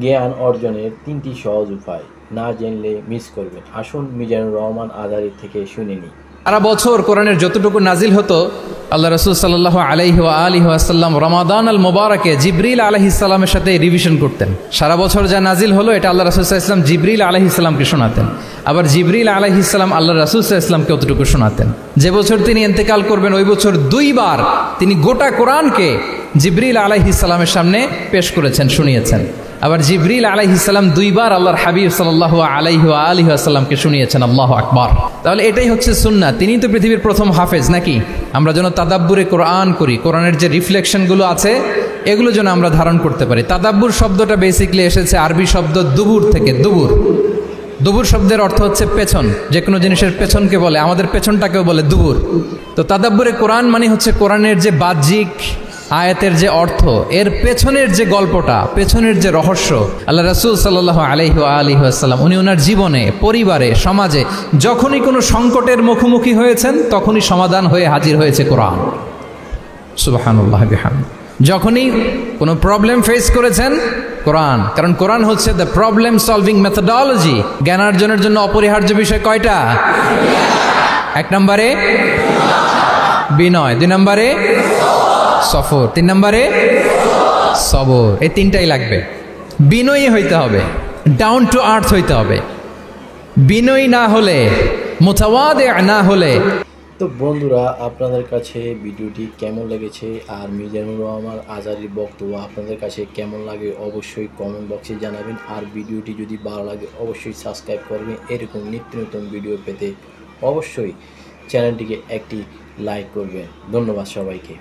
জ্ঞান অর্জনের ৩টি সহজ উপায়, না জানলে মিস করবেন। আসুন মিজানুর রহমান আজহারী থেকে শুনে নিই। সারা বছর কোরআনের যতটুকু নাজিল হতো, আল্লাহ রাসূল সাল্লাল্লাহু আলাইহি ওয়া আলিহি ওয়াসাল্লাম রমাদান আল মুবারাকে জিবরিল আলাইহিস সালামের সাথে রিভিশন করতেন। সারা বছর যা নাজিল হলো এটা আল্লাহ রাসূল সাল্লাল্লাহু আলাইহি ওয়াসাল্লাম জিবরিল আলাইহিস সালামকে শোনাতেন, আবার জিবরিল আলাইহিস সালাম আল্লাহ রাসূল সাল্লাল্লাহু আলাইহি ওয়াসাল্লামকে অতটুকু শোনাতেন। যে বছর তিনি ইন্তেকাল করবেন ওই বছর 2 বার তিনি গোটা কোরআনকে জিবরিল আলাইহিস সালামের সামনে পেশ করেছেন, শুনিয়েছেন। আবার জিবরিল আলাইহিস সালাম 2 বার আল্লাহর হাবিব সাল্লাল্লাহু আলাইহি ওয়া আলিহি ওয়াসাল্লামকে শুনিয়েছেন। আল্লাহু আকবার। তাহলে এটাই হচ্ছে সুন্নাহ। তিনিই তো পৃথিবীর প্রথম হাফেজ নাকি? আমরা যেন তাদাব্বুরে কোরআন করি, কোরআনের যে রিফ্লেকশনগুলো আছে এগুলো যেন আমরা ধারণ করতে পারি। তাদাব্বুর শব্দটা বেসিক্যালি এসেছে আরবি শব্দ দুবুর থেকে। দুবুর দুবুর শব্দের অর্থ হচ্ছে পেছন, যে কোনো জিনিসের পেছনকে বলে, আমাদের পেছনটাকেও বলে দুবুর। তো তাদাব্বুরে কোরআন মানে হচ্ছে কোরআনের যে বাহ্যিক আয়াতের যে অর্থ, এর পেছনের যে গল্পটা, পেছনের যে রহস্য। আল্লাহ রাসূল সাল্লাল্লাহু আলাইহি ওয়া আলিহি ওয়াসাল্লাম উনি ওনার জীবনে, পরিবারে, সমাজে যখনই কোনো সংকটের মুখোমুখি হয়েছেন তখনই সমাধান হয়ে হাজির হয়েছে কোরআন। সুবহানাল্লাহ বিহামদিহি। যখনই কোনো প্রবলেম ফেস করেছেন কোরআন, কারণ কোরআন হচ্ছে দ্য প্রবলেম সলভিং মেথোডোলজি। জ্ঞানার্জনের জন্য অপরিহার্য বিষয় কয়টা? 1 নম্বরে বিনয়, 2 নম্বরে সফর, 3 নম্বরে সবর। এই 3টাই লাগবে। বিনয়ী হইতে হবে, ডাউন টু আর্থ হইতে হবে। বিনয়ী না হলে, মুতাওয়াদি না হলে। তো বন্ধুরা, আপনাদের কাছে ভিডিওটি কেমন লেগেছে আর মিজানুর রহমান আজহারীর বক্তব্য আপনাদের কাছে কেমন লাগে অবশ্যই কমেন্ট বক্সে জানাবেন। আর ভিডিওটি যদি ভালো লাগে অবশ্যই সাবস্ক্রাইব করবেন। এরকম নিত্য নতুন ভিডিও পেতে অবশ্যই চ্যানেলটিকে একটি লাইক করবেন। ধন্যবাদ সবাইকে।